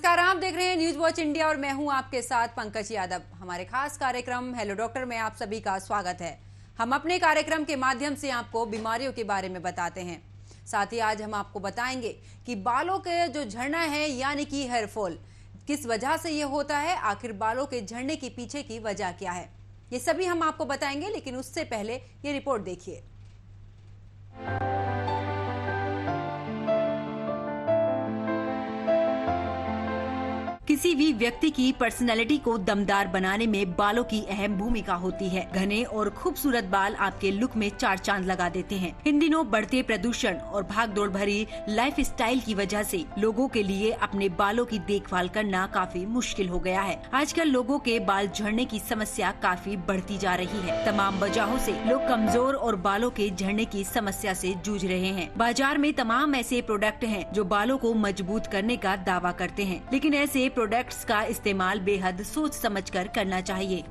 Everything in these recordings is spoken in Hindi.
नमस्कार, आप देख रहे हैं न्यूज वॉच इंडिया और मैं हूं आपके साथ पंकज यादव। हमारे खास कार्यक्रम हेलो डॉक्टर में आप सभी का स्वागत है। हम अपने कार्यक्रम के माध्यम से आपको बीमारियों के बारे में बताते हैं। साथ ही आज हम आपको बताएंगे कि बालों के जो झड़ना है यानी कि हेयर फॉल किस वजह से ये होता है, आखिर बालों के झड़ने के पीछे की वजह क्या है, ये सभी हम आपको बताएंगे। लेकिन उससे पहले ये रिपोर्ट देखिए। किसी भी व्यक्ति की पर्सनैलिटी को दमदार बनाने में बालों की अहम भूमिका होती है। घने और खूबसूरत बाल आपके लुक में चार चांद लगा देते हैं। इन दिनों बढ़ते प्रदूषण और भागदौड़ भरी लाइफस्टाइल की वजह से लोगों के लिए अपने बालों की देखभाल करना काफी मुश्किल हो गया है। आजकल लोगों के बाल झड़ने की समस्या काफी बढ़ती जा रही है। तमाम वजहों से लोग कमजोर और बालों के झड़ने की समस्या से जूझ रहे हैं। बाजार में तमाम ऐसे प्रोडक्ट हैं जो बालों को मजबूत करने का दावा करते हैं, लेकिन ऐसे प्रोडक्ट्स का इस्तेमाल बेहद सोच समझकर करना चाहिए।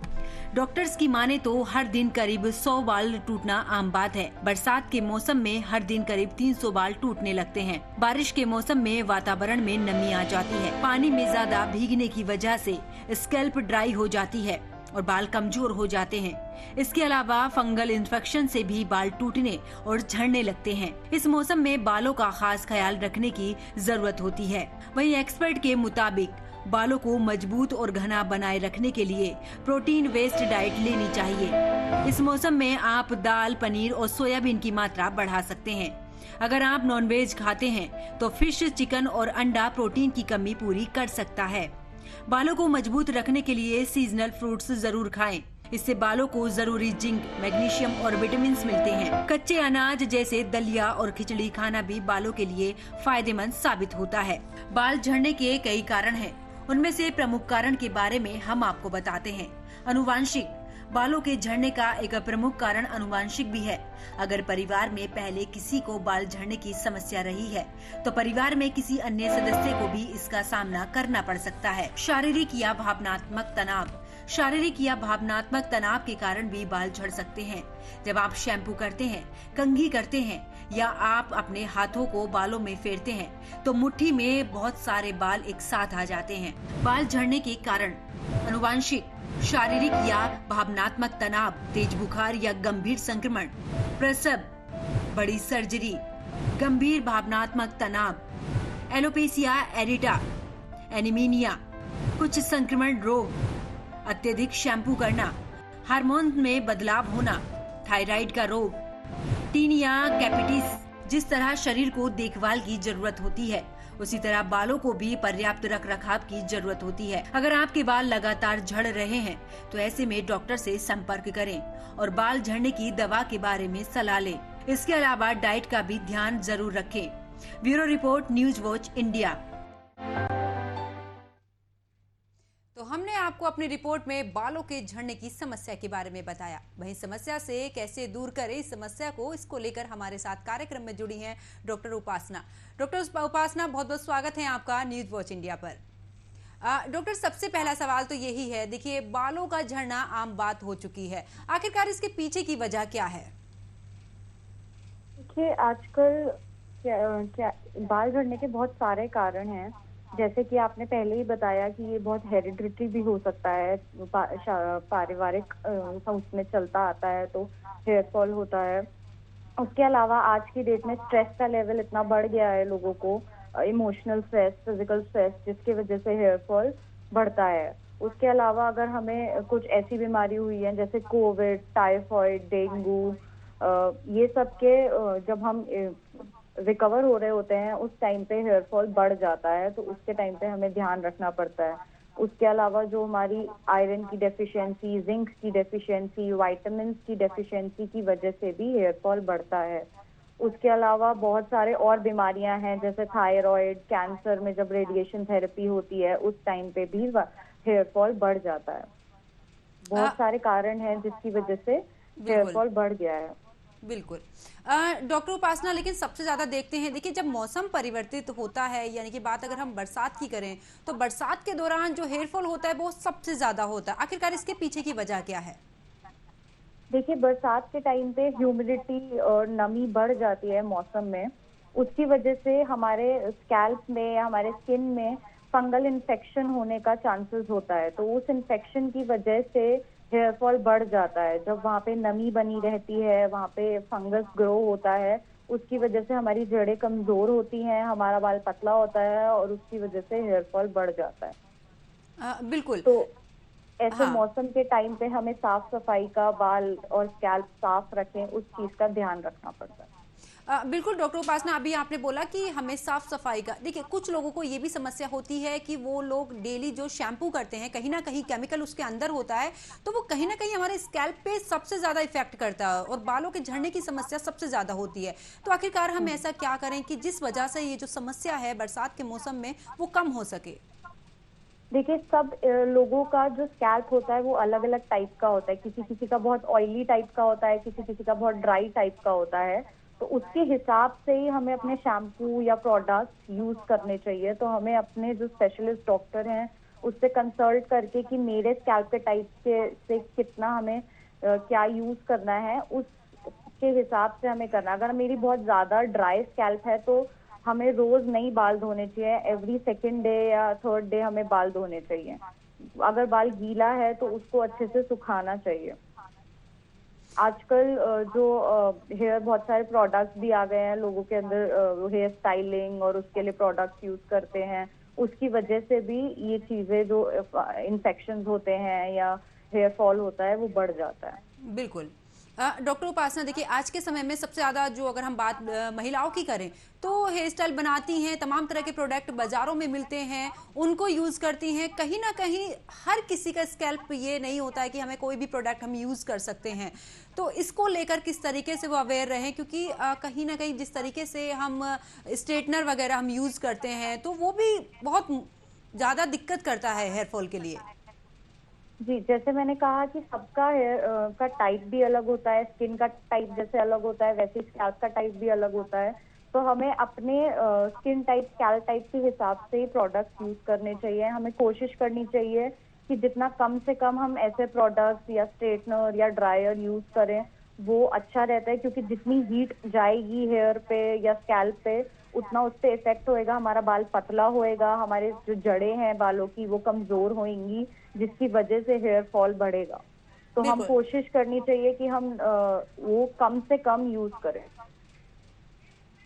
डॉक्टर्स की माने तो हर दिन करीब 100 बाल टूटना आम बात है। बरसात के मौसम में हर दिन करीब 300 बाल टूटने लगते हैं। बारिश के मौसम में वातावरण में नमी आ जाती है। पानी में ज्यादा भीगने की वजह से स्कैल्प ड्राई हो जाती है और बाल कमजोर हो जाते हैं। इसके अलावा फंगल इन्फेक्शन से भी बाल टूटने और झड़ने लगते हैं। इस मौसम में बालों का खास ख्याल रखने की जरूरत होती है। वहीं एक्सपर्ट के मुताबिक बालों को मजबूत और घना बनाए रखने के लिए प्रोटीन बेस्ड डाइट लेनी चाहिए। इस मौसम में आप दाल, पनीर और सोयाबीन की मात्रा बढ़ा सकते हैं। अगर आप नॉनवेज खाते हैं तो फिश, चिकन और अंडा प्रोटीन की कमी पूरी कर सकता है। बालों को मजबूत रखने के लिए सीजनल फ्रूट्स जरूर खाएं। इससे बालों को जरूरी जिंक, मैग्नीशियम और विटामिन मिलते हैं। कच्चे अनाज जैसे दलिया और खिचड़ी खाना भी बालों के लिए फायदेमंद साबित होता है। बाल झड़ने के कई कारण हैं। उनमें से प्रमुख कारण के बारे में हम आपको बताते हैं। अनुवांशिक बालों के झड़ने का एक प्रमुख कारण अनुवांशिक भी है। अगर परिवार में पहले किसी को बाल झड़ने की समस्या रही है तो परिवार में किसी अन्य सदस्य को भी इसका सामना करना पड़ सकता है। शारीरिक या भावनात्मक तनाव के कारण भी बाल झड़ सकते हैं। जब आप शैम्पू करते हैं, कंघी करते हैं या आप अपने हाथों को बालों में फेरते हैं तो मुट्ठी में बहुत सारे बाल एक साथ आ जाते हैं। बाल झड़ने के कारण अनुवांशिक, शारीरिक या भावनात्मक तनाव, तेज बुखार या गंभीर संक्रमण, प्रसव, बड़ी सर्जरी, गंभीर भावनात्मक तनाव, एलोपेसिया एरिटा, एनीमिया, कुछ संक्रमण रोग, अत्यधिक शैम्पू करना, हार्मोन में बदलाव होना, थायराइड का रोग, टीनिया कैपिटिस। जिस तरह शरीर को देखभाल की जरूरत होती है उसी तरह बालों को भी पर्याप्त रखरखाव की जरूरत होती है। अगर आपके बाल लगातार झड़ रहे हैं तो ऐसे में डॉक्टर से संपर्क करें और बाल झड़ने की दवा के बारे में सलाह लें। इसके अलावा डाइट का भी ध्यान जरूर रखें। Bureau report, news watch India. तो हमने आपको अपनी रिपोर्ट में बालों के झड़ने की समस्या के बारे में बताया। वहीं समस्या से कैसे दूर करें इस समस्या को, इसको लेकर हमारे साथ कार्यक्रम में जुड़ी हैं डॉक्टर उपासना। डॉक्टर उपासना, बहुत बहुत स्वागत है आपका न्यूज वॉच इंडिया पर। डॉक्टर, सबसे पहला सवाल तो यही है, देखिए बालों का झड़ना आम बात हो चुकी है, आखिरकार इसके पीछे की वजह क्या है? देखिए आजकल क्या बाल झड़ने के बहुत सारे कारण हैं। जैसे कि आपने पहले ही बताया कि ये बहुत हेरिडिटरी भी हो सकता है, पारिवारिक उसमें चलता आता है तो हेयर फॉल होता है। उसके अलावा आज की डेट में स्ट्रेस का लेवल इतना बढ़ गया है लोगों को, इमोशनल स्ट्रेस, फिजिकल स्ट्रेस, जिसकी वजह से हेयर फॉल बढ़ता है। उसके अलावा अगर हमें कुछ ऐसी बीमारी हुई है जैसे कोविड, टाइफाइड, डेंगू, ये सब के जब हम रिकवर हो रहे होते हैं उस टाइम पे हेयर फॉल बढ़ जाता है, तो उसके टाइम पे हमें ध्यान रखना पड़ता है। उसके अलावा जो हमारी आयरन की डेफिशिएंसी, जिंक की डेफिशिएंसी, विटामिन्स की डेफिशिएंसी की वजह से भी हेयर फॉल बढ़ता है। उसके अलावा बहुत सारे और बीमारियां हैं जैसे थायराइड, कैंसर में जब रेडिएशन थेरेपी होती है उस टाइम पे भी हेयर फॉल बढ़ जाता है। बहुत सारे कारण हैं जिसकी वजह से हेयर फॉल बढ़ गया है। बिल्कुल डॉक्टर उपासना, लेकिन सबसे ज्यादा देखते हैं, देखिए जब मौसम परिवर्तित होता है, यानी कि बात अगर हम बरसात की करें तो बरसात के दौरान जो हेयर फॉल होता है वो सबसे ज्यादा होता है। आखिरकार इसके पीछे की वजह क्या है? देखिए बरसात के टाइम पे ह्यूमिडिटी और नमी बढ़ जाती है मौसम में, उसकी वजह से हमारे स्कैल्प में, हमारे स्किन में फंगल इन्फेक्शन होने का चांसेस होता है। तो उस इन्फेक्शन की वजह से हेयर फॉल बढ़ जाता है। जब वहाँ पे नमी बनी रहती है, वहाँ पे फंगस ग्रो होता है, उसकी वजह से हमारी जड़ें कमजोर होती हैं, हमारा बाल पतला होता है और उसकी वजह से हेयर फॉल बढ़ जाता है। बिल्कुल। तो ऐसे हाँ। मौसम के टाइम पे हमें साफ सफाई का, बाल और स्कैल्प साफ रखें, उस चीज का ध्यान रखना पड़ता है। बिल्कुल डॉक्टर उपासना, अभी आपने बोला कि हमें साफ सफाई का, देखिए कुछ लोगों को ये भी समस्या होती है कि वो लोग डेली जो शैम्पू करते हैं कहीं ना कहीं केमिकल उसके अंदर होता है, तो वो कहीं ना कहीं हमारे स्कैल्प पे सबसे ज्यादा इफेक्ट करता है और बालों के झड़ने की समस्या सबसे ज्यादा होती है। तो आखिरकार हम हम्म। ऐसा क्या करें कि जिस वजह से ये जो समस्या है बरसात के मौसम में वो कम हो सके? देखिए, सब लोगों का जो स्कैल्प होता है वो अलग अलग टाइप का होता है। किसी किसी का बहुत ऑयली टाइप का होता है, किसी किसी का बहुत ड्राई टाइप का होता है। तो उसके हिसाब से ही हमें अपने शैम्पू या प्रोडक्ट्स यूज करने चाहिए। तो हमें अपने जो स्पेशलिस्ट डॉक्टर हैं उससे कंसल्ट करके कि मेरे स्कैल्प के टाइप के से कितना हमें क्या यूज करना है, उसके हिसाब से हमें करना। अगर मेरी बहुत ज्यादा ड्राई स्कैल्प है तो हमें रोज नहीं बाल धोने चाहिए, एवरी सेकेंड डे या थर्ड डे हमें बाल धोने चाहिए। अगर बाल गीला है तो उसको अच्छे से सुखाना चाहिए। आजकल जो हेयर, बहुत सारे प्रोडक्ट्स भी आ गए हैं लोगों के अंदर, हेयर स्टाइलिंग और उसके लिए प्रोडक्ट्स यूज करते हैं। उसकी वजह से भी ये चीजें जो इन्फेक्शंस होते हैं या हेयर फॉल होता है वो बढ़ जाता है। बिल्कुल। डॉक्टर उपासना, देखिए आज के समय में सबसे ज़्यादा जो अगर हम बात महिलाओं की करें तो हेयर स्टाइल बनाती हैं, तमाम तरह के प्रोडक्ट बाज़ारों में मिलते हैं, उनको यूज़ करती हैं। कहीं ना कहीं हर किसी का स्कैल्प ये नहीं होता है कि हमें कोई भी प्रोडक्ट हम यूज़ कर सकते हैं। तो इसको लेकर किस तरीके से वो अवेयर रहें, क्योंकि कहीं ना कहीं जिस तरीके से हम स्ट्रेटनर वगैरह हम यूज़ करते हैं तो वो भी बहुत ज़्यादा दिक्कत करता है हेयर फॉल के लिए। जी, जैसे मैंने कहा कि सबका हेयर का टाइप भी अलग होता है, स्किन का टाइप जैसे अलग होता है वैसे स्कैल्प का टाइप भी अलग होता है। तो हमें अपने स्किन टाइप, स्कैल्प टाइप के हिसाब से ही प्रोडक्ट्स यूज करने चाहिए। हमें कोशिश करनी चाहिए कि जितना कम से कम हम ऐसे प्रोडक्ट्स या स्ट्रेटनर या ड्रायर यूज करें वो अच्छा रहता है। क्योंकि जितनी हीट जाएगी हेयर पे या स्कैल्प पे उतना उस पे इफेक्ट होएगा, हमारा बाल पतला होएगा, हमारे जो जड़ें हैं बालों की वो कमजोर होंगी, जिसकी वजह से हेयर फॉल बढ़ेगा। तो हम बिल्कुल। कोशिश करनी चाहिए कि हम वो कम से कम यूज करें।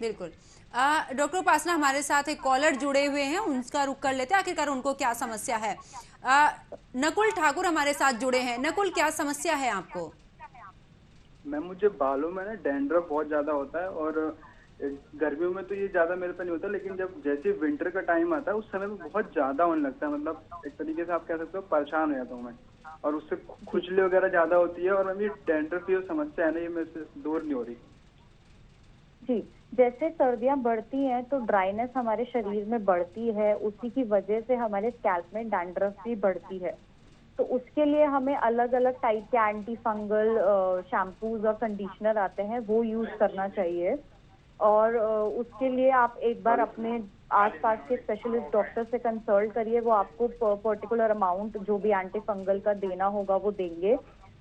बिल्कुल। डॉक्टर उपासना, हमारे साथ एक कॉलर जुड़े हुए हैं, उनका रुख कर लेते हैं आखिरकार उनको क्या समस्या है। नकुल ठाकुर हमारे साथ जुड़े हैं। नकुल, क्या समस्या है आपको? मैम, मुझे बालों में ना डैंड्रफ बहुत ज्यादा होता है और गर्मियों में तो ये ज्यादा मेरे पे नहीं होता, लेकिन जब जैसे विंटर का टाइम आता है उस समय में बहुत ज्यादा होने लगता है। मतलब एक तरीके से आप कह सकते हो परेशान हो जाता हूँ मैं, और उससे खुजली वगैरह ज्यादा होती है। और मैम ये डैंड्रफ की जो समस्या है ना, ये मेरे से दूर नहीं हो रही। जी, जैसे सर्दियां बढ़ती हैं तो ड्राइनेस हमारे शरीर में बढ़ती है, उसी की वजह से हमारे स्कैल्प में डैंड्रफ भी बढ़ती है। तो उसके लिए हमें अलग अलग टाइप के एंटी फंगल शैम्पूज और कंडीशनर आते हैं, वो यूज करना चाहिए। और उसके लिए आप एक बार अपने आसपास के स्पेशलिस्ट डॉक्टर से कंसल्ट करिए। वो आपको पर्टिकुलर अमाउंट जो भी एंटी फंगल का देना होगा वो देंगे।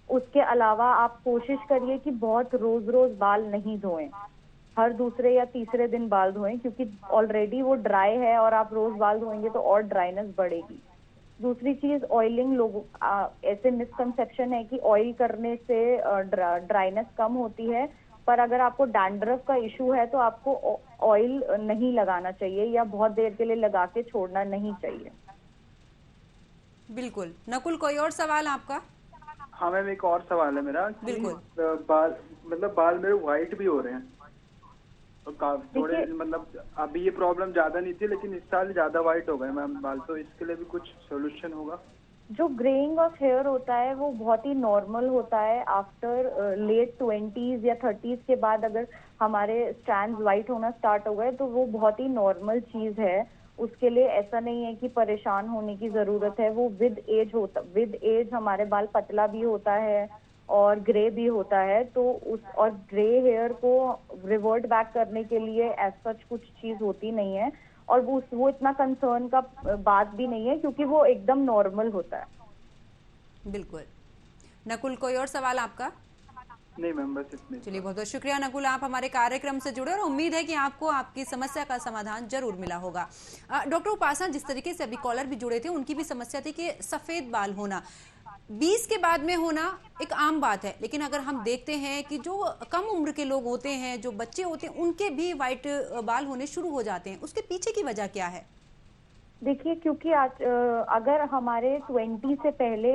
उसके अलावा आप कोशिश करिए कि बहुत रोज रोज बाल नहीं धोएं, हर दूसरे या तीसरे दिन बाल धोएं, क्योंकि ऑलरेडी वो ड्राई है और आप रोज बाल धोएंगे तो और ड्राइनेस बढ़ेगी। दूसरी चीज, ऑयलिंग, लोगों ऐसे मिसकंसेप्शन है कि ऑयल करने से ड्राइनेस कम होती है। पर अगर आपको डैंड्रफ का इशू है तो आपको ऑयल नहीं लगाना चाहिए या बहुत देर के लिए लगा के छोड़ना नहीं चाहिए। बिल्कुल। नकुल, कोई और सवाल आपका? हाँ मैम, एक और सवाल है मेरा कि बिल्कुल। बाल, मतलब बाल मेरे व्हाइट भी हो रहे हैं और थोड़े, देखिए, मतलब अभी ये प्रॉब्लम ज्यादा नहीं थी लेकिन इस साल ज्यादा व्हाइट हो गए मैम बाल। तो इसके लिए भी कुछ सोल्यूशन होगा? जो ग्रेइंग ऑफ हेयर होता है वो बहुत ही नॉर्मल होता है। आफ्टर लेट 20s या 30s के बाद अगर हमारे स्ट्रैंड्स वाइट होना स्टार्ट हो गए तो वो बहुत ही नॉर्मल चीज है। उसके लिए ऐसा नहीं है कि परेशान होने की जरूरत है। वो विद एज हमारे बाल पतला भी होता है और ग्रे भी होता है। तो उस और ग्रे हेयर को रिवर्ट बैक करने के लिए एज सच कुछ चीज होती नहीं है। और वो इतना कंसर्न का बात भी नहीं है, क्योंकि वो एकदम नॉर्मल होता है। बिल्कुल। नकुल, कोई और सवाल आपका? नहीं मैम, बस इतने। चलिए, बहुत बहुत शुक्रिया नकुल, आप हमारे कार्यक्रम से जुड़े और उम्मीद है कि आपको आपकी समस्या का समाधान जरूर मिला होगा। डॉक्टर उपासना, जिस तरीके से अभी कॉलर भी जुड़े थे, उनकी भी समस्या थी कि सफेद बाल होना 20 के बाद में होना एक आम बात है, लेकिन अगर हम देखते हैं कि जो कम उम्र के लोग होते हैं, जो बच्चे होते हैं, उनके भी वाइट बाल होने शुरू हो जाते हैं। उसके पीछे की वजह क्या है? देखिए, क्योंकि आज अगर हमारे 20 से पहले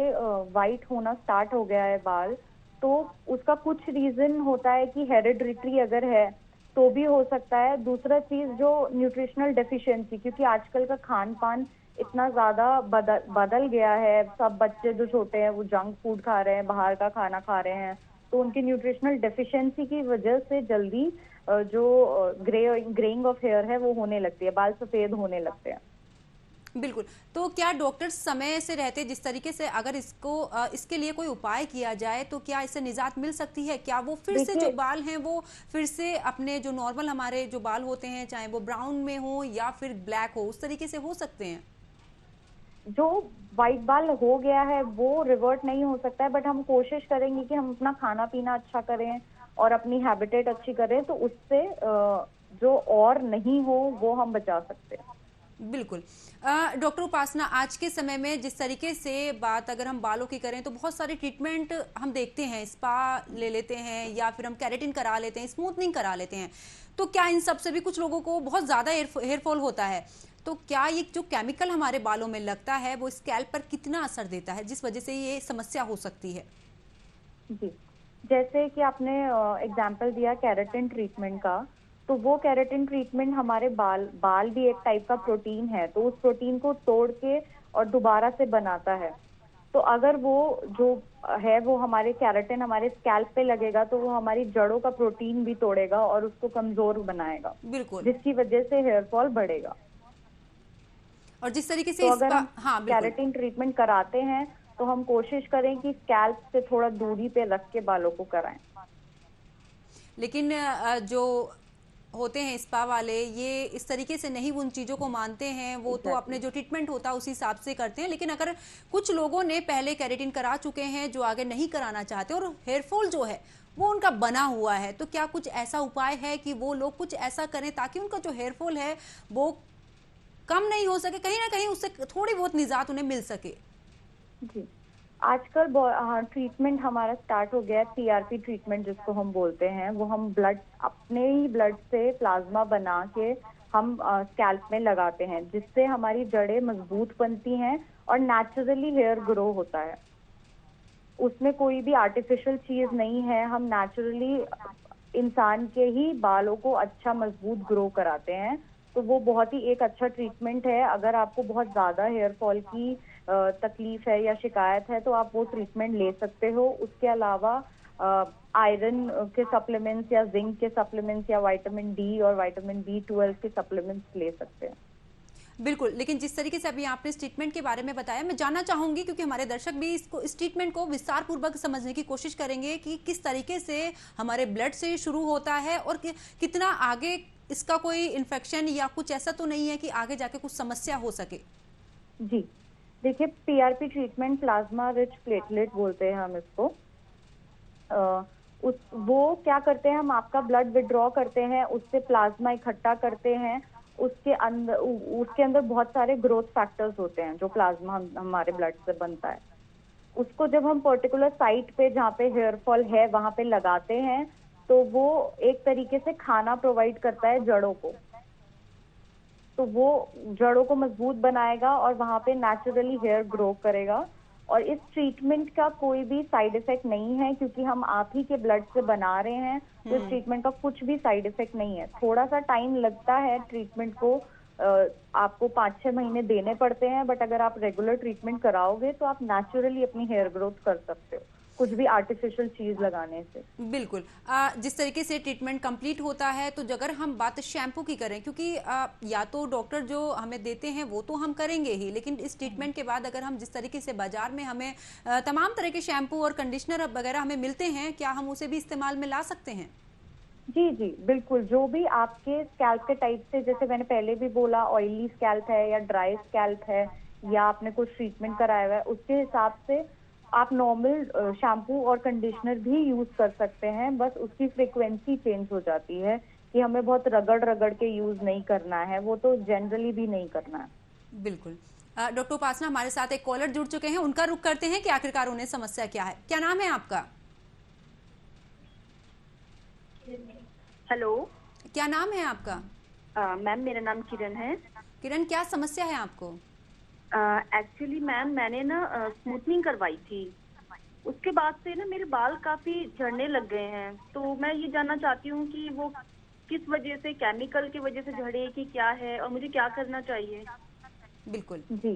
वाइट होना स्टार्ट हो गया है बाल, तो उसका कुछ रीजन होता है कि हेरिडिटरी अगर है तो भी हो सकता है। दूसरा चीज जो न्यूट्रिशनल डेफिशिएंसी, क्योंकि आजकल का खान पान इतना ज्यादा बदल गया है। सब बच्चे जो छोटे हैं वो जंक फूड खा रहे हैं, बाहर का खाना खा रहे हैं, तो उनकी न्यूट्रिशनल डेफिशिएंसी की वजह से जल्दी जो ग्रेइंग ऑफ हेयर है वो होने लगती है, बाल सफेद होने लगते हैं। बिल्कुल। तो क्या डॉक्टर समय से रहते, जिस तरीके से अगर इसके लिए कोई उपाय किया जाए तो क्या इससे निजात मिल सकती है? क्या वो फिर से जो बाल हैं वो फिर से अपने जो नॉर्मल हमारे जो बाल होते हैं, चाहे वो ब्राउन में हो या फिर ब्लैक हो, उस तरीके से हो सकते हैं? जो व्हाइट बाल हो गया है वो रिवर्ट नहीं हो सकता है, बट हम कोशिश करेंगे कि हम अपना खाना पीना अच्छा करें और अपनी हैबिटेट अच्छी करें, तो उससे जो और नहीं हो वो हम बचा सकते हैं। बिल्कुल। डॉक्टर उपासना, आज के समय में जिस तरीके से बात अगर हम बालों की करें तो बहुत सारे ट्रीटमेंट हम देखते हैं, स्पा ले लेते हैं या फिर हम केराटिन करा लेते हैं, स्मूथनिंग करा लेते हैं। तो क्या इन सब से भी कुछ लोगों को बहुत ज्यादा हेयर फॉल होता है? तो क्या ये जो केमिकल हमारे बालों में लगता है वो स्कैल्प पर कितना असर देता है, जिस वजह से ये समस्या हो सकती है? जी, जैसे कि आपने एग्जाम्पल दिया केराटिन ट्रीटमेंट का, तो वो केराटिन ट्रीटमेंट हमारे बाल भी एक टाइप का प्रोटीन है, तो उस प्रोटीन को तोड़ के और दोबारा से बनाता है। तो अगर वो जो है वो हमारे केराटिन हमारे स्कैल्प पे लगेगा तो वो हमारी जड़ों का प्रोटीन भी तोड़ेगा और उसको कमजोर बनाएगा, बिल्कुल। जिसकी वजह से हेयर फॉल बढ़ेगा। और जिस तरीके से तो अगर हम हाँ, बिल्कुल। केराटिन ट्रीटमेंट कराते हैं तो हम कोशिश करें कि स्कैल्प से थोड़ा दूरी पे रख के बालों को कराएं। लेकिन जो होते हैं स्पा वाले, ये इस तरीके से नहीं उन चीज़ों को मानते हैं। वो तो अपने जो ट्रीटमेंट होता है उसी हिसाब से करते हैं। लेकिन अगर कुछ लोगों ने पहले केराटिन करा चुके हैं जो आगे नहीं कराना चाहते और हेयर फॉल जो है वो उनका बना हुआ है, तो क्या कुछ ऐसा उपाय है कि वो लोग कुछ ऐसा करें ताकि उनका जो हेयर फॉल है वो कम नहीं हो सके, कहीं ना कहीं उससे थोड़ी बहुत निजात उन्हें मिल सके? जी, आजकल ट्रीटमेंट हमारा स्टार्ट हो गया है, पीआरपी ट्रीटमेंट जिसको हम बोलते हैं। वो हम अपने ही ब्लड से प्लाज्मा बना के हम स्कैल्प में लगाते हैं, जिससे हमारी जड़ें मजबूत बनती हैं और नेचुरली हेयर ग्रो होता है। उसमें कोई भी आर्टिफिशियल चीज नहीं है, हम नेचुरली इंसान के ही बालों को अच्छा मजबूत ग्रो कराते हैं। तो वो बहुत ही एक अच्छा ट्रीटमेंट है। अगर आपको बहुत ज्यादा हेयर फॉल की तकलीफ है या शिकायत है तो आप वो ट्रीटमेंट ले सकते हो। उसके अलावा आयरन के सप्लीमेंट्स या जिंक के सप्लीमेंट्स या विटामिन डी और विटामिन B12 के सप्लीमेंट्स ले सकते हैं। बिल्कुल। लेकिन जिस तरीके से अभी आपने इस ट्रीटमेंट के बारे में बताया, मैं जानना चाहूंगी, क्योंकि हमारे दर्शक भी इस ट्रीटमेंट को विस्तार पूर्वक समझने की कोशिश करेंगे कि किस तरीके से हमारे ब्लड से शुरू होता है और कितना आगे इसका कोई इन्फेक्शन या कुछ ऐसा तो नहीं है कि आगे जाके कुछ समस्या हो सके। जी, देखिए, PRP treatment plasma rich platelet बोलते हैं हम इसको। वो क्या करते हैं, हम आपका ब्लड विड्रॉ करते हैं, उससे प्लाज्मा इकट्ठा करते हैं। उसके अंदर बहुत सारे ग्रोथ फैक्टर्स होते हैं जो प्लाज्मा हमारे ब्लड से बनता है। उसको जब हम पर्टिकुलर साइट पे जहाँ पे हेयर फॉल है वहां पे लगाते हैं तो वो एक तरीके से खाना प्रोवाइड करता है जड़ों को, तो वो जड़ों को मजबूत बनाएगा और वहां पे नेचुरली हेयर ग्रो करेगा। और इस ट्रीटमेंट का कोई भी साइड इफेक्ट नहीं है, क्योंकि हम आप ही के ब्लड से बना रहे हैं, तो इस ट्रीटमेंट का कुछ भी साइड इफेक्ट नहीं है। थोड़ा सा टाइम लगता है ट्रीटमेंट को, आपको 5-6 महीने देने पड़ते हैं, बट अगर आप रेगुलर ट्रीटमेंट कराओगे तो आप नेचुरली अपनी हेयर ग्रोथ कर सकते हो, कुछ भी आर्टिफिशियल चीज लगाने से। बिल्कुल। जिस तरीके से ट्रीटमेंट कंप्लीट होता है, तो अगर हम बात शैम्पू की करें, क्योंकि या तो डॉक्टर जो हमें देते हैं वो तो हम करेंगे ही, लेकिन इस ट्रीटमेंट के बाद अगर हम जिस तरीके से बाजार में हमें तमाम तरह के शैम्पू और कंडीशनर वगैरह हमें मिलते हैं, क्या हम उसे भी इस्तेमाल में ला सकते हैं? जी जी बिल्कुल, जो भी आपके स्कैल्प के टाइप से, जैसे मैंने पहले भी बोला, ऑयली स्कैल्प है या ड्राई स्कैल्प है या आपने कुछ ट्रीटमेंट कराया हुआ है, उसके हिसाब से आप नॉर्मल शैम्पू और कंडीशनर भी यूज कर सकते हैं, बस उसकी फ्रीक्वेंसी चेंज हो जाती है कि हमें बहुत रगड़ रगड़ के यूज नहीं करना है, वो तो जनरली भी नहीं करना है। बिल्कुल। डॉक्टर उपासना, हमारे साथ एक कॉलर जुड़ चुके हैं, उनका रुख करते हैं कि आखिरकार उन्हें समस्या क्या है। क्या नाम है आपका? हेलो। क्या नाम है आपका? मैम मेरा नाम किरण है। किरण, क्या समस्या है आपको? एक्चुअली मैम मैंने ना स्मूथनिंग करवाई थी, उसके बाद से ना मेरे बाल काफी झड़ने लग गए हैं। तो मैं ये जानना चाहती हूँ कि वो किस वजह से, केमिकल की वजह से झड़े कि क्या है, और मुझे क्या करना चाहिए? बिल्कुल जी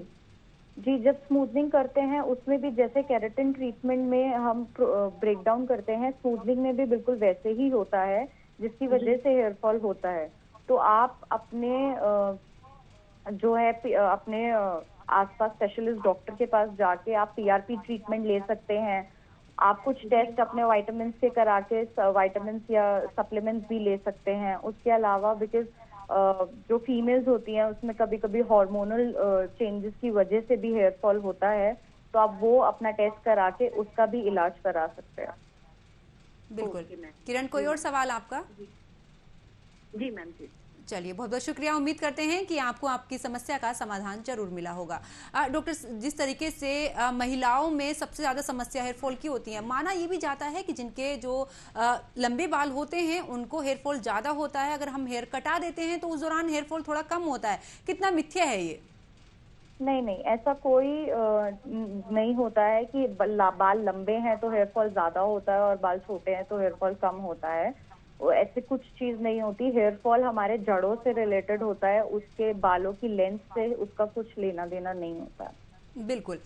जी, जब स्मूथनिंग करते हैं उसमें भी जैसे केराटिन ट्रीटमेंट में हम ब्रेक डाउन करते हैं, स्मूथनिंग में भी बिल्कुल वैसे ही होता है, जिसकी वजह से हेयर फॉल होता है। तो आप अपने जो है अपने आसपास स्पेशलिस्ट डॉक्टर के पास जाके आप पीआरपी ट्रीटमेंट ले सकते हैं। आप कुछ टेस्ट अपने वाइटामिन से करा के वाइटामिन या सप्लीमेंट्स भी ले सकते हैं। उसके अलावा बिकॉज जो फीमेल्स होती हैं उसमें कभी कभी हार्मोनल चेंजेस की वजह से भी हेयर फॉल होता है, तो आप वो अपना टेस्ट करा के उसका भी इलाज करा सकते हैं। बिल्कुल। Okay ma'am. किरण, कोई और सवाल आपका? जी मैम जी। चलिए, बहुत बहुत शुक्रिया। उम्मीद करते हैं कि आपको आपकी समस्या का समाधान जरूर मिला होगा। डॉक्टर, जिस तरीके से महिलाओं में सबसे ज़्यादा समस्या हेयर फॉल की होती है, माना ये भी जाता है कि जिनके जो लंबे बाल होते हैं उनको हेयर फॉल ज़्यादा होता है, अगर हम हेयर कटा देते हैं तो उस दौरान हेयर फॉल थोड़ा कम होता है। कितना मिथ्या है ये? नहीं नहीं, ऐसा कोई नहीं होता है कि बाल लंबे हैं तो हेयर फॉल ज्यादा होता है और बाल छोटे हैं तो हेयर फॉल कम होता है। वो ऐसी कुछ चीज नहीं होती। हेयर फॉल हमारे जड़ों से रिलेटेड होता है, उसके बालों की लेंथ से उसका कुछ लेना देना नहीं होता है। बिल्कुल।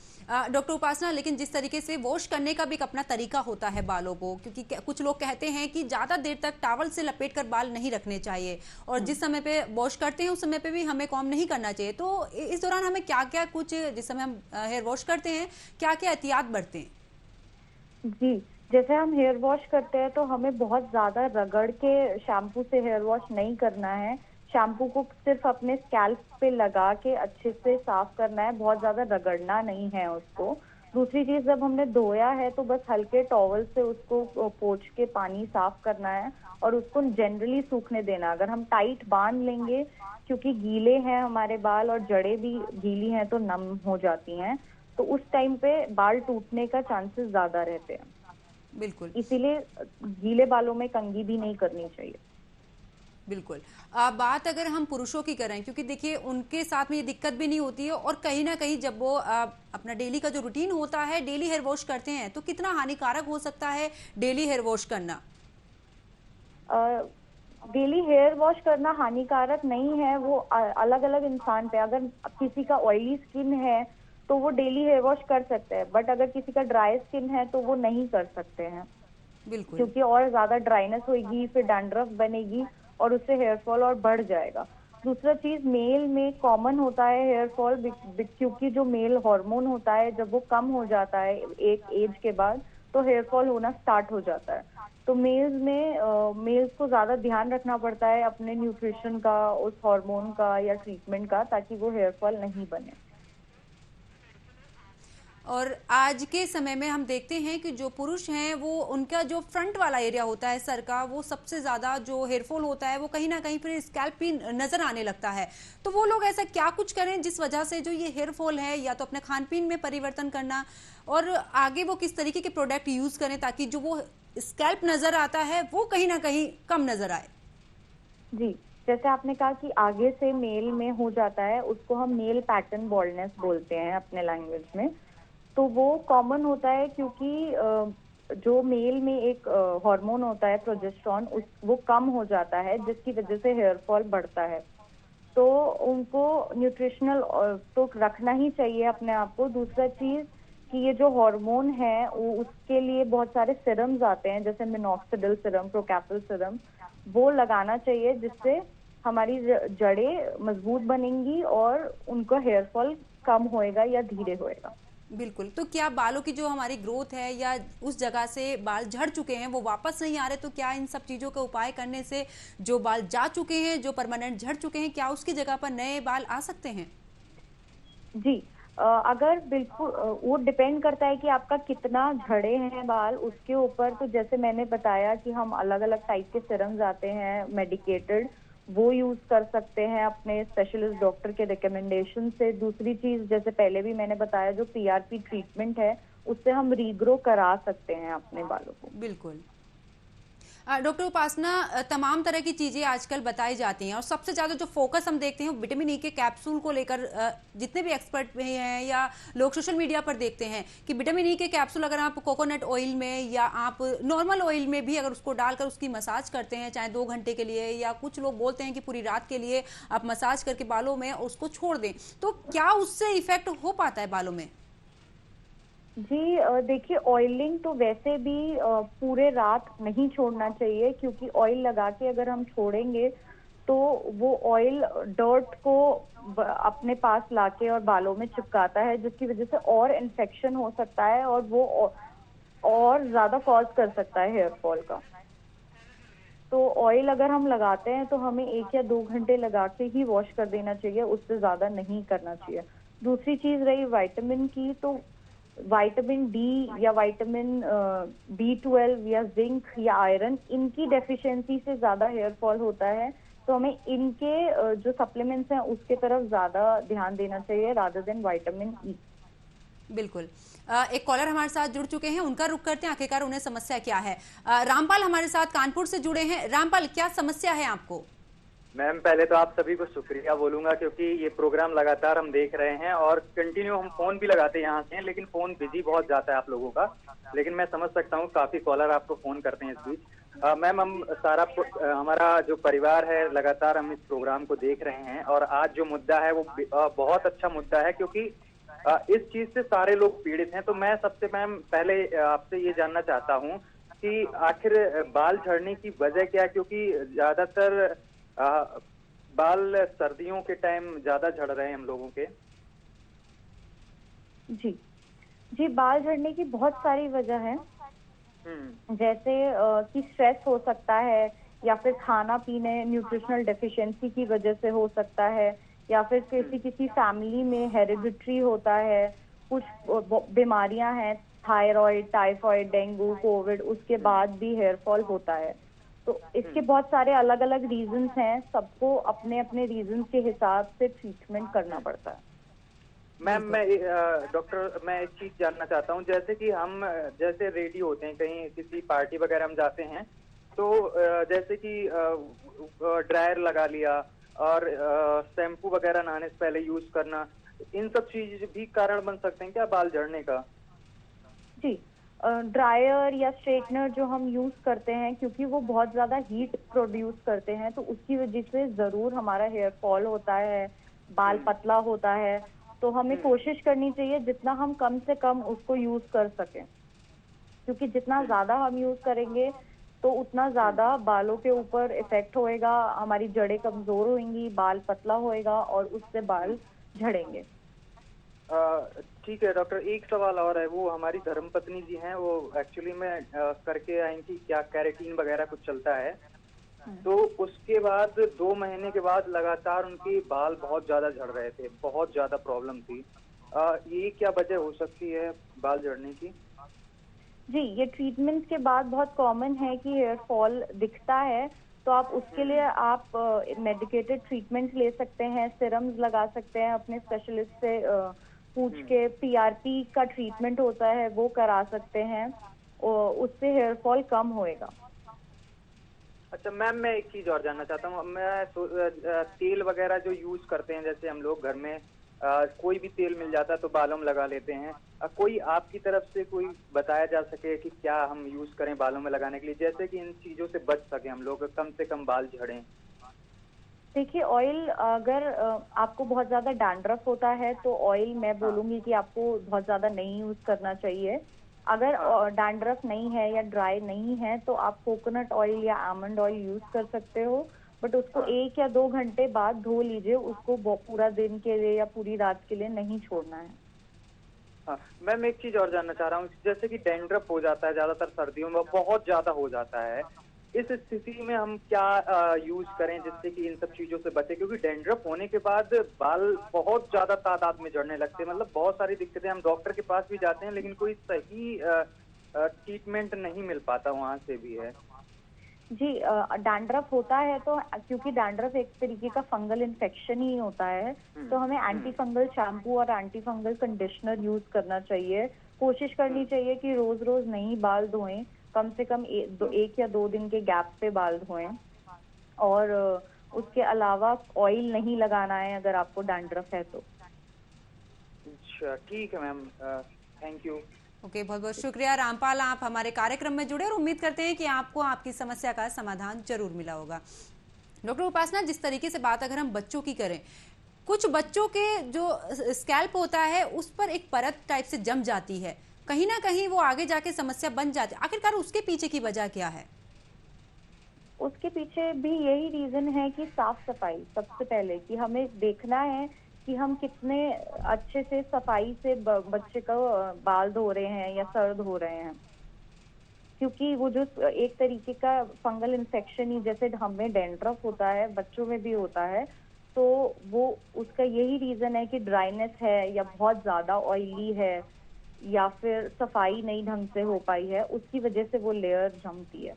डॉक्टर उपासना, लेकिन जिस तरीके से वॉश करने का भी एक अपना तरीका होता है बालों को, क्योंकि कुछ लोग कहते हैं कि ज़्यादा देर तक टॉवल से लपेट कर बाल नहीं रखने चाहिए, और जिस समय पे वॉश करते हैं उस समय पे भी हमें कॉम्ब नहीं करना चाहिए। तो इस दौरान हमें क्या क्या, कुछ जिस समय हम हेयर वॉश करते हैं क्या क्या एहतियात बरतें? जी, जैसे हम हेयर वॉश करते हैं तो हमें बहुत ज्यादा रगड़ के शैम्पू से हेयर वॉश नहीं करना है। शैम्पू को सिर्फ अपने स्कैल्प पे लगा के अच्छे से साफ करना है, बहुत ज्यादा रगड़ना नहीं है उसको। दूसरी चीज, जब हमने धोया है तो बस हल्के टॉवल से उसको पोंछ के पानी साफ करना है और उसको जनरली सूखने देना। अगर हम टाइट बांध लेंगे, क्योंकि गीले हैं हमारे बाल और जड़ें भी गीली हैं तो नम हो जाती हैं, तो उस टाइम पे बाल टूटने का चांसेस ज्यादा रहते हैं। बिल्कुल इसीलिए गीले बालों में कंघी भी नहीं करनी चाहिए। बिल्कुल। बात अगर हम पुरुषों की करें, क्योंकि देखिए उनके साथ में ये दिक्कत भी नहीं होती है, और कहीं ना कहीं जब वो अपना डेली का जो रूटीन होता है, डेली हेयर वॉश करते हैं, तो कितना हानिकारक हो सकता है डेली हेयर वॉश करना? डेली हेयर वॉश करना हानिकारक नहीं है, वो अलग अलग इंसान पे। अगर किसी का ऑयली स्किन है तो वो डेली हेयर वॉश कर सकते हैं, बट अगर किसी का ड्राई स्किन है तो वो नहीं कर सकते हैं, बिल्कुल क्योंकि और ज्यादा ड्राइनेस होगी, फिर डैंड्रफ बनेगी और उससे हेयर फॉल और बढ़ जाएगा। दूसरा चीज, मेल में कॉमन होता है हेयर फॉल, क्योंकि जो मेल हार्मोन होता है जब वो कम हो जाता है एक एज के बाद, तो हेयर फॉल होना स्टार्ट हो जाता है। तो मेल्स को ज्यादा ध्यान रखना पड़ता है अपने न्यूट्रिशन का, उस हार्मोन का या ट्रीटमेंट का, ताकि वो हेयर फॉल नहीं बने। और आज के समय में हम देखते हैं कि जो पुरुष हैं वो, उनका जो फ्रंट वाला एरिया होता है सर का, वो सबसे ज़्यादा जो हेयरफॉल होता है वो कहीं ना कहीं फिर स्कैल्प भी नज़र आने लगता है। तो वो लोग ऐसा क्या कुछ करें जिस वजह से जो ये हेयरफॉल है, या तो अपने खान पीन में परिवर्तन करना, और आगे वो किस तरीके के प्रोडक्ट यूज़ करें ताकि जो वो स्कैल्प नज़र आता है वो कहीं ना कहीं कम नज़र आए? जी, जैसे आपने कहा कि आगे से मेल में हो जाता है, उसको हम मेल पैटर्न बॉल्डनेस बोलते हैं अपने लैंग्वेज में। तो वो कॉमन होता है क्योंकि जो मेल में एक हार्मोन होता है प्रोजेस्टेरॉन, वो कम हो जाता है, जिसकी वजह से हेयर फॉल बढ़ता है। तो उनको न्यूट्रिशनल तो रखना ही चाहिए अपने आप को। दूसरा चीज कि ये जो हार्मोन है उसके लिए बहुत सारे सिरम्स आते हैं, जैसे मिनॉक्सिडिल सिरम, प्रोकैपल सिरम, वो लगाना चाहिए, जिससे हमारी जड़ें मजबूत बनेंगी और उनका हेयर फॉल कम होएगा या धीरे होएगा। बिल्कुल। तो क्या बालों की जो हमारी ग्रोथ है, या उस जगह से बाल झड़ चुके हैं वो वापस नहीं आ रहे, तो क्या इन सब चीज़ों का उपाय करने से जो बाल जा चुके हैं, जो परमानेंट झड़ चुके हैं, क्या उसकी जगह पर नए बाल आ सकते हैं? जी, अगर बिल्कुल वो डिपेंड करता है कि आपका कितना झड़े हैं बाल उसके ऊपर। तो जैसे मैंने बताया कि हम अलग अलग टाइप के सिरम्स आते हैं मेडिकेटेड, वो यूज कर सकते हैं अपने स्पेशलिस्ट डॉक्टर के रिकमेंडेशन से। दूसरी चीज जैसे पहले भी मैंने बताया, जो पीआरपी ट्रीटमेंट है उससे हम रीग्रो करा सकते हैं अपने बालों को। बिल्कुल। डॉक्टर उपासना, तमाम तरह की चीज़ें आजकल बताई जाती हैं और सबसे ज़्यादा जो फोकस हम देखते हैं विटामिन ई के कैप्सूल को लेकर, जितने भी एक्सपर्ट भी हैं या लोग सोशल मीडिया पर देखते हैं कि विटामिन ई के कैप्सूल अगर आप कोकोनट ऑयल में या आप नॉर्मल ऑयल में भी अगर उसको डालकर उसकी मसाज करते हैं, चाहे 2 घंटे के लिए या कुछ लोग बोलते हैं कि पूरी रात के लिए आप मसाज करके बालों में उसको छोड़ दें, तो क्या उससे इफेक्ट हो पाता है बालों में? जी देखिए, ऑयलिंग तो वैसे भी पूरे रात नहीं छोड़ना चाहिए, क्योंकि ऑयल लगा के अगर हम छोड़ेंगे तो वो ऑयल डर्ट को अपने पास लाके और बालों में चिपकाता है, जिसकी वजह से और इन्फेक्शन हो सकता है और वो और ज्यादा कॉज कर सकता है हेयर फॉल का। तो ऑयल अगर हम लगाते हैं तो हमें 1 या 2 घंटे लगा के ही वॉश कर देना चाहिए, उससे ज्यादा नहीं करना चाहिए। दूसरी चीज रही विटामिन की, तो विटामिन डी या विटामिन B12 या जिंक या आयरन, इनकी डेफिशिएंसी से ज्यादा हेयर फॉल होता है। तो हमें इनके जो सप्लीमेंट्स हैं उसके तरफ ज्यादा ध्यान देना चाहिए रादर देन विटामिन ई। बिल्कुल। एक कॉलर हमारे साथ जुड़ चुके हैं, उनका रुख करते हैं, आखिरकार उन्हें समस्या क्या है। रामपाल हमारे साथ कानपुर से जुड़े हैं। रामपाल, क्या समस्या है आपको? मैम, पहले तो आप सभी को शुक्रिया बोलूंगा, क्योंकि ये प्रोग्राम लगातार हम देख रहे हैं और कंटिन्यू हम फोन भी लगाते हैं यहाँ से, लेकिन फोन बिजी बहुत जाता है आप लोगों का। लेकिन मैं समझ सकता हूँ काफी कॉलर आपको फोन करते हैं इस बीच। मैम, हम सारा हमारा जो परिवार है लगातार हम इस प्रोग्राम को देख रहे हैं और आज जो मुद्दा है वो बहुत अच्छा मुद्दा है, क्योंकि इस चीज से सारे लोग पीड़ित हैं। तो मैं सबसे मैम पहले आपसे ये जानना चाहता हूँ कि आखिर बाल झड़ने की वजह क्या है, क्योंकि ज्यादातर बाल सर्दियों के टाइम ज्यादा झड़ रहे हैं हम लोगों के। जी जी, बाल झड़ने की बहुत सारी वजह है। जैसे कि स्ट्रेस हो सकता है, या फिर खाना पीने न्यूट्रिशनल डेफिशिएंसी की वजह से हो सकता है, या फिर किसी फैमिली में हेरिडिटरी होता है, कुछ बीमारियां हैं, थायराइड, टाइफाइड, डेंगू, कोविड, उसके बाद भी हेयर फॉल होता है। तो इसके बहुत सारे अलग अलग रीजंस हैं, सबको अपने अपने रीजंस के हिसाब से ट्रीटमेंट करना पड़ता है। मैम, मैं डॉक्टर, मैं एक चीज जानना चाहता हूँ, जैसे कि हम जैसे रेडी होते हैं कहीं किसी पार्टी वगैरह हम जाते हैं, तो जैसे कि ड्रायर लगा लिया और शैम्पू वगैरह नहाने से पहले यूज करना, इन सब चीज भी कारण बन सकते हैं क्या बाल झड़ने का? जी, ड्रायर या स्ट्रेटनर जो हम यूज करते हैं, क्योंकि वो बहुत ज्यादा हीट प्रोड्यूस करते हैं, तो उसकी वजह से जरूर हमारा हेयर फॉल होता है, बाल पतला होता है। तो हमें कोशिश करनी चाहिए जितना हम कम से कम उसको यूज कर सकें, क्योंकि जितना ज्यादा हम यूज करेंगे तो उतना ज्यादा बालों के ऊपर इफेक्ट होएगा, हमारी जड़ें कमजोर होंगी, बाल पतला होएगा और उससे बाल झड़ेंगे। ठीक है डॉक्टर, एक सवाल और है। वो हमारी धर्मपत्नी जी हैं, वो एक्चुअली में करके आई थी, क्या कैरेटीन वगैरह कुछ चलता है, तो उसके बाद 2 महीने के बाद लगातार उनके बाल बहुत ज्यादा झड़ रहे थे, बहुत ज्यादा प्रॉब्लम थी। ये क्या वजह हो सकती है बाल झड़ने की? जी, ये ट्रीटमेंट के बाद बहुत कॉमन है कि हेयर फॉल दिखता है, तो आप उसके लिए आप मेडिकेटेड ट्रीटमेंट ले सकते हैं, सिरम्स लगा सकते हैं, अपने स्पेशलिस्ट से पूछ के पीआरपी का ट्रीटमेंट होता है वो करा सकते हैं, और उससे हेयर फॉल कम होएगा। अच्छा मैम, मैं एक चीज और जानना चाहता हूँ। मैं तेल वगैरह जो यूज करते हैं, जैसे हम लोग घर में कोई भी तेल मिल जाता है तो बालों में लगा लेते हैं, कोई आपकी तरफ से कोई बताया जा सके कि क्या हम यूज करें बालों में लगाने के लिए, जैसे कि इन चीजों से बच सके हम लोग, कम से कम बाल झड़ें? देखिए, ऑयल अगर आपको बहुत ज्यादा डैंड्रफ होता है तो ऑयल मैं बोलूंगी कि आपको बहुत ज्यादा नहीं यूज करना चाहिए। अगर डैंड्रफ नहीं है या ड्राई नहीं है तो आप कोकोनट ऑयल या आमंड ऑयल यूज कर सकते हो, बट उसको 1 या 2 घंटे बाद धो लीजिए, उसको पूरा दिन के लिए या पूरी रात के लिए नहीं छोड़ना है। हाँ मैम, एक चीज और जानना चाह रहा हूँ, जैसे कि डैंड्रफ हो जाता है ज्यादातर सर्दियों में, बहुत ज्यादा हो जाता है, इस स्थिति में हम क्या यूज करें जिससे कि इन सब चीजों से बचे, क्योंकि डैंड्रफ होने के बाद बाल बहुत ज्यादा तादाद में झड़ने लगते हैं, मतलब बहुत सारी दिक्कतें, हम डॉक्टर के पास भी जाते हैं लेकिन कोई सही ट्रीटमेंट नहीं मिल पाता, वहां से भी है। जी, डैंड्रफ होता है तो क्योंकि डैंड्रफ एक तरीके का फंगल इन्फेक्शन ही होता है, तो हमें एंटी फंगल शैम्पू और एंटी फंगल कंडीशनर यूज करना चाहिए। कोशिश करनी चाहिए कि रोज रोज नहीं बाल धोएं, कम से कम एक या 2 दिन के गैप पे बाल धोएं। और उसके अलावा ऑयल नहीं लगाना है अगर आपको डैंड्रफ है तो। अच्छा, ठीक है मैम, थैंक यू। ओके, बहुत बहुत शुक्रिया रामपाल, आप हमारे कार्यक्रम में जुड़े और उम्मीद करते हैं कि आपको आपकी समस्या का समाधान जरूर मिला होगा। डॉक्टर उपासना, जिस तरीके से बात अगर हम बच्चों की करें, कुछ बच्चों के जो स्कैल्प होता है उस पर एक परत टाइप से जम जाती है, कहीं ना कहीं वो आगे जाके समस्या बन जाती है, आखिरकार उसके पीछे की वजह क्या है? उसके पीछे भी यही रीजन है कि साफ सफाई सबसे पहले, कि हमें देखना है कि हम कितने अच्छे से सफाई से बच्चे का बाल धो रहे हैं या सर धो रहे हैं। क्योंकि वो जो एक तरीके का फंगल इन्फेक्शन ही, जैसे हमें डैंड्रफ होता है बच्चों में भी होता है, तो वो उसका यही रीजन है कि ड्राइनेस है या बहुत ज्यादा ऑयली है या फिर सफाई नहीं ढंग से हो पाई है, उसकी वजह से वो लेयर जमती है।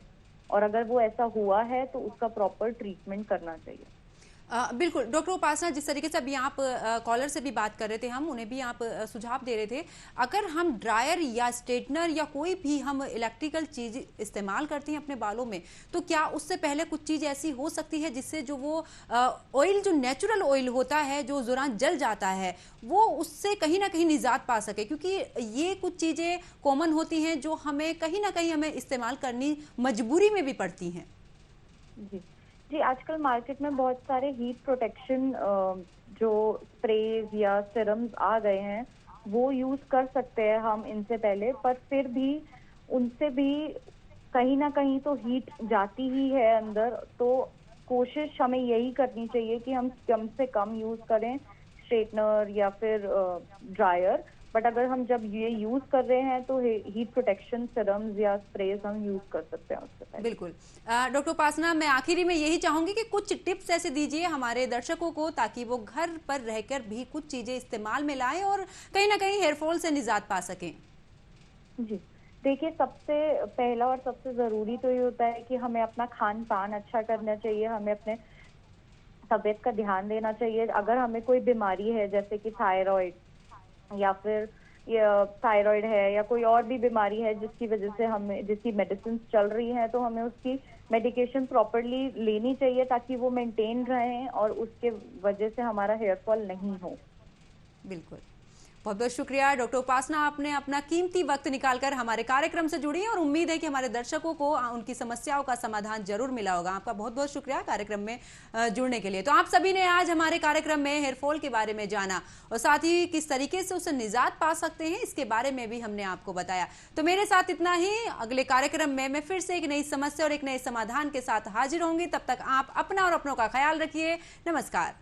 और अगर वो ऐसा हुआ है तो उसका प्रॉपर ट्रीटमेंट करना चाहिए। बिल्कुल डॉक्टर उपासना, जिस तरीके से अभी आप कॉलर से भी बात कर रहे थे, हम उन्हें भी आप सुझाव दे रहे थे, अगर हम ड्रायर या स्ट्रेटनर या कोई भी हम इलेक्ट्रिकल चीज इस्तेमाल करते हैं अपने बालों में, तो क्या उससे पहले कुछ चीज ऐसी हो सकती है जिससे जो वो ऑयल, जो नेचुरल ऑयल होता है जो दौरान जल जाता है, वो उससे कहीं ना कहीं निजात पा सके? क्योंकि ये कुछ चीजें कॉमन होती हैं जो हमें कहीं ना कहीं हमें इस्तेमाल करनी मजबूरी में भी पड़ती हैं। जी, आजकल मार्केट में बहुत सारे हीट प्रोटेक्शन जो स्प्रेज या सिरम्स आ गए हैं, वो यूज कर सकते हैं हम इनसे पहले, पर फिर भी उनसे भी कहीं ना कहीं तो हीट जाती ही है अंदर। तो कोशिश हमें यही करनी चाहिए कि हम कम से कम यूज करें स्ट्रेटनर या फिर ड्रायर। बट अगर हम जब ये यूज कर रहे हैं तो हीट प्रोटेक्शन सिरम्स या स्प्रेज हम यूज कर सकते हैं उससे पहले। बिल्कुल। डॉक्टर उपासना, मैं आखिरी में यही चाहूंगी कि कुछ टिप्स ऐसे दीजिए हमारे दर्शकों को ताकि वो घर पर रहकर भी कुछ चीजें इस्तेमाल में लाएं और कहीं ना कहीं हेयरफॉल से निजात पा सकें। जी, देखिए, सबसे पहला और सबसे जरूरी तो ये होता है कि हमें अपना खान पान अच्छा करना चाहिए, हमें अपने तबीयत का ध्यान देना चाहिए। अगर हमें कोई बीमारी है जैसे कि थायराइड या फिर थायराइड है या कोई और भी बीमारी है जिसकी वजह से हमें, जिसकी मेडिसिन चल रही है, तो हमें उसकी मेडिकेशन प्रॉपरली लेनी चाहिए ताकि वो मेंटेन रहें और उसके वजह से हमारा हेयर फॉल नहीं हो। बिल्कुल, बहुत बहुत शुक्रिया डॉक्टर उपासना, आपने अपना कीमती वक्त निकालकर हमारे कार्यक्रम से जुड़ी और उम्मीद है कि हमारे दर्शकों को उनकी समस्याओं का समाधान जरूर मिला होगा। आपका बहुत बहुत शुक्रिया कार्यक्रम में जुड़ने के लिए। तो आप सभी ने आज हमारे कार्यक्रम में हेयरफॉल के बारे में जाना और साथ ही किस तरीके से उससे निजात पा सकते हैं इसके बारे में भी हमने आपको बताया। तो मेरे साथ इतना ही, अगले कार्यक्रम में मैं फिर से एक नई समस्या और एक नए समाधान के साथ हाजिर होंगी। तब तक आप अपना और अपनों का ख्याल रखिए। नमस्कार।